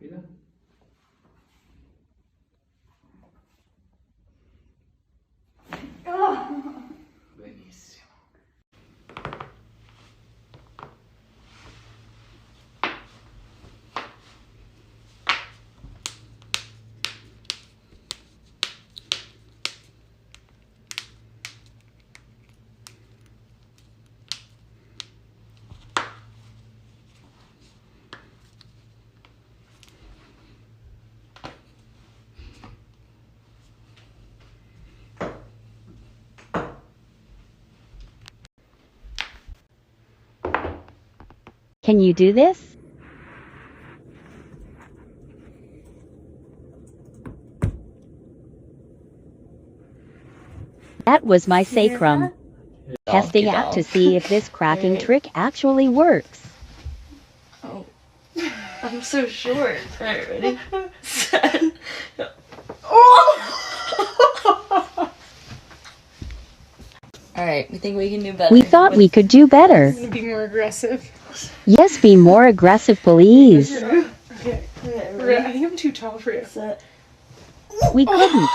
Mira. Benissimo. Can you do this? That was my sacrum. Testing out to see if this cracking trick actually works. Oh, I'm so short. Alright, ready? Set. Oh! Alright, we think we can do better. We thought we could do better. Be more aggressive. Yes, be more aggressive, please. Okay. Ready? I think I'm too tall for you. Set. We couldn't.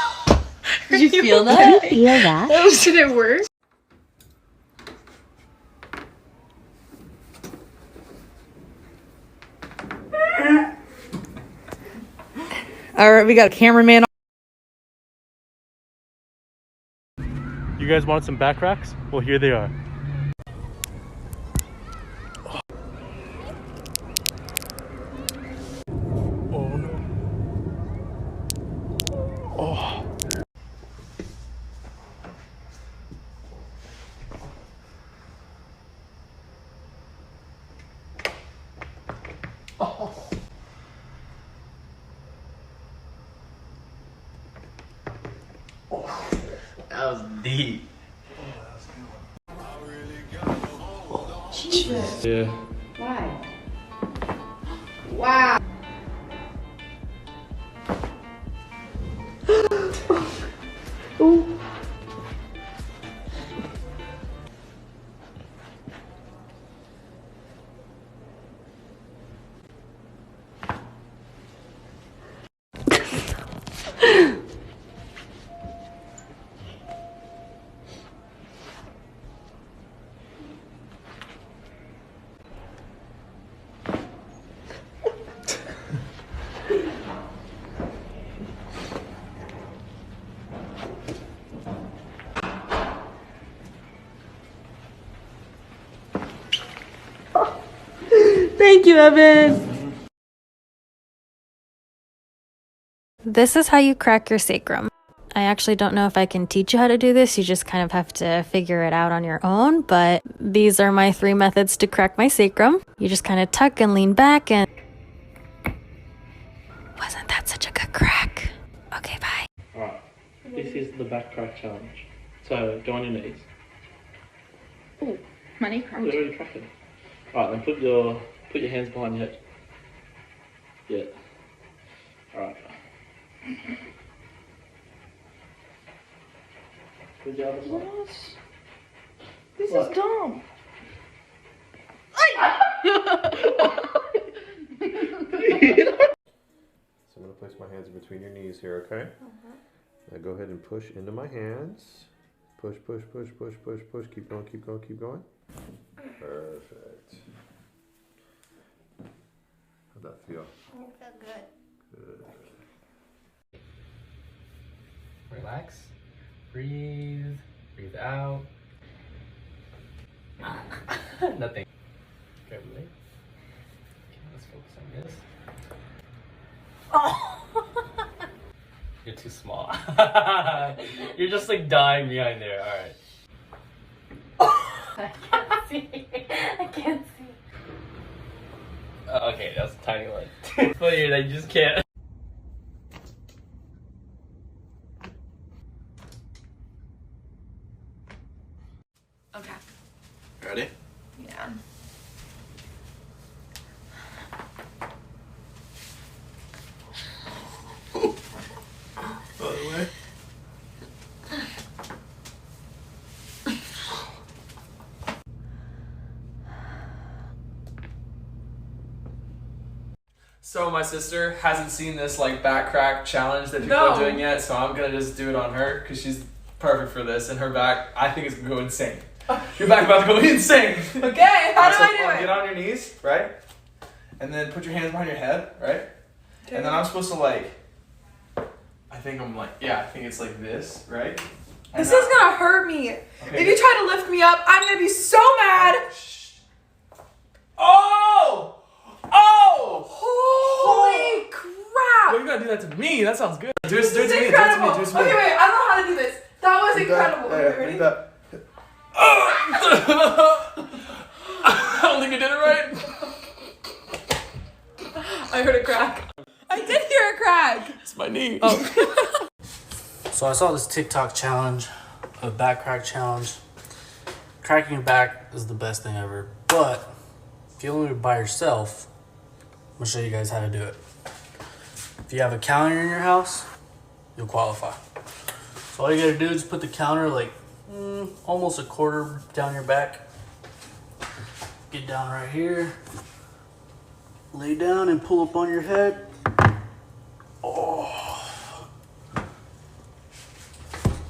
Did you feel that? Did you feel that? Did it work? Alright, we got a cameraman. You guys want some back cracks? Well, here they are. Oh no. Oh. That was deep. Jesus. Yeah. Why? Wow. Ooh. Thank you, Evan. This is how you crack your sacrum. I actually don't know if I can teach you how to do this. You just kind of have to figure it out on your own, but these are my 3 methods to crack my sacrum. You just kind of tuck and lean back and... Wasn't that such a good crack? Okay, bye. Alright, this is the back crack challenge. So, go on your knees. Oh, money Oh, cracked. they're already cracking. Alright, then put your hands behind your head. Yeah. Alright. Good job. What? This What? is dumb. So I'm going to place my hands in between your knees here, okay? Now go ahead and push into my hands. Push, push, push, push, push, push. Keep going, keep going, keep going. Perfect. How'd that feel? It felt good. Good. Relax. Breathe. Breathe out. Nothing. Okay, really? Okay, let's focus on this. Oh! You're too small. You're just like dying behind there. Alright. I can't see. I can't see. Okay, that's a tiny one. But I just can't. Okay. Ready? Yeah. By the way. So my sister hasn't seen this like back crack challenge that people are doing yet, so I'm gonna just do it on her because she's perfect for this. And her back, I think, is gonna go insane. Your back about to go insane. Okay, how do I do Get it? on your knees, right? And then put your hands behind your head, right? Okay. And then I'm supposed to like, I think it's like this, right? This is gonna hurt me. Okay. If you try to lift me up, I'm gonna be so mad. Oh! Oh! Holy crap! Well, you gotta do that to me. That sounds good. Do it This to is me. incredible. Do it to me. Okay, wait, I don't know how to do this. That was incredible. Okay, ready? I don't think I did it right. I heard a crack. I did hear a crack. It's my knee. Oh. So I saw this TikTok challenge, a back crack challenge. Cracking your back is the best thing ever. But if you only do it by yourself, I'm gonna show you guys how to do it. If you have a counter in your house, you'll qualify. So all you gotta do is put the counter like almost a quarter down your back. Get down right here. Lay down and pull up on your head. Oh.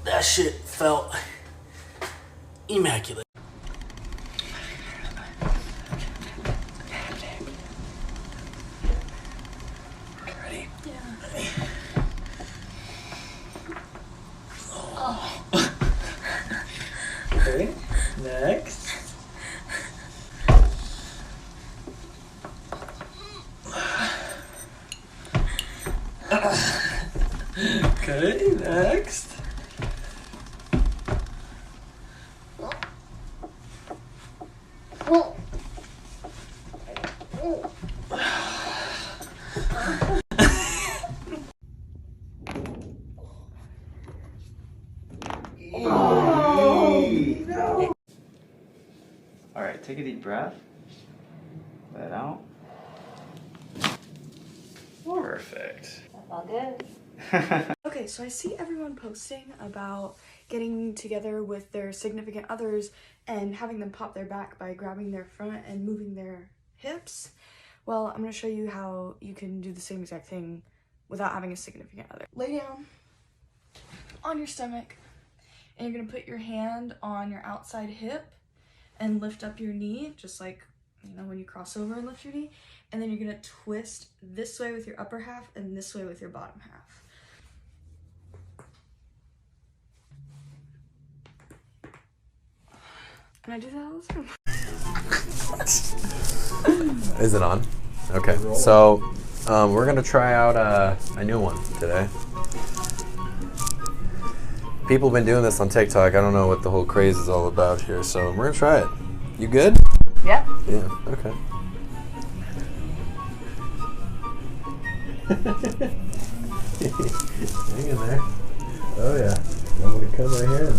That shit felt immaculate. Ready? Yeah. Ready? Oh. Okay, next. Okay, next. Alright, take a deep breath. Let it out. Perfect. All good. Okay, so I see everyone posting about getting together with their significant others and having them pop their back by grabbing their front and moving their hips. Well, I'm going to show you how you can do the same exact thing without having a significant other. Lay down on your stomach and you're going to put your hand on your outside hip and lift up your knee, just like, you know, when you cross over and lift your knee. And then you're going to twist this way with your upper half and this way with your bottom half. And I do that all the time. Is it on? Okay, so we're gonna try out a new one today. People have been doing this on TikTok. I don't know what the whole craze is all about here, so we're gonna try it. You good? Yeah. Yeah, okay. Hang in there. Oh yeah. I'm gonna cut my hand.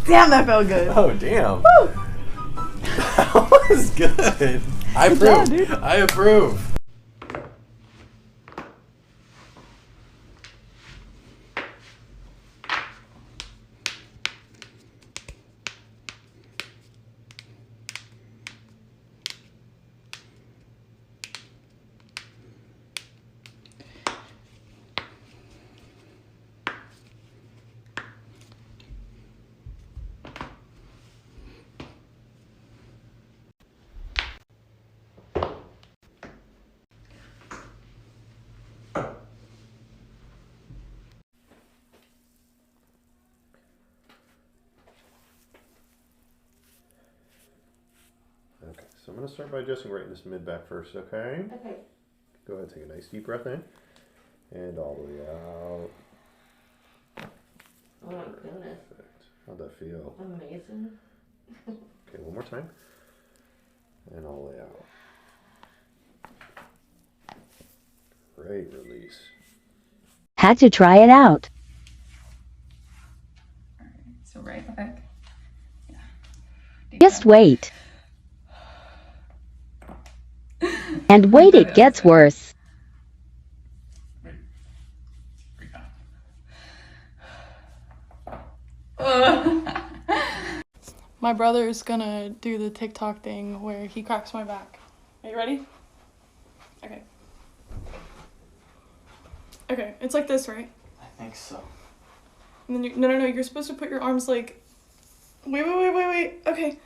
Damn, that felt good. Oh damn. That was good. I approve. Dude. I approve. Okay, so I'm going to start by adjusting right in this mid-back first, okay? Okay. Go ahead and take a nice deep breath in. And all the way out. Oh my goodness. Perfect. How'd that feel? Amazing. Okay, one more time. And all the way out. Great release. Had to try it out. So right back. Yeah. Just wait. And wait, it gets worse. my brother's gonna do the TikTok thing where he cracks my back. Are you ready? Okay. Okay, it's like this, right? I think so. And then no, you're supposed to put your arms like... Wait. Okay.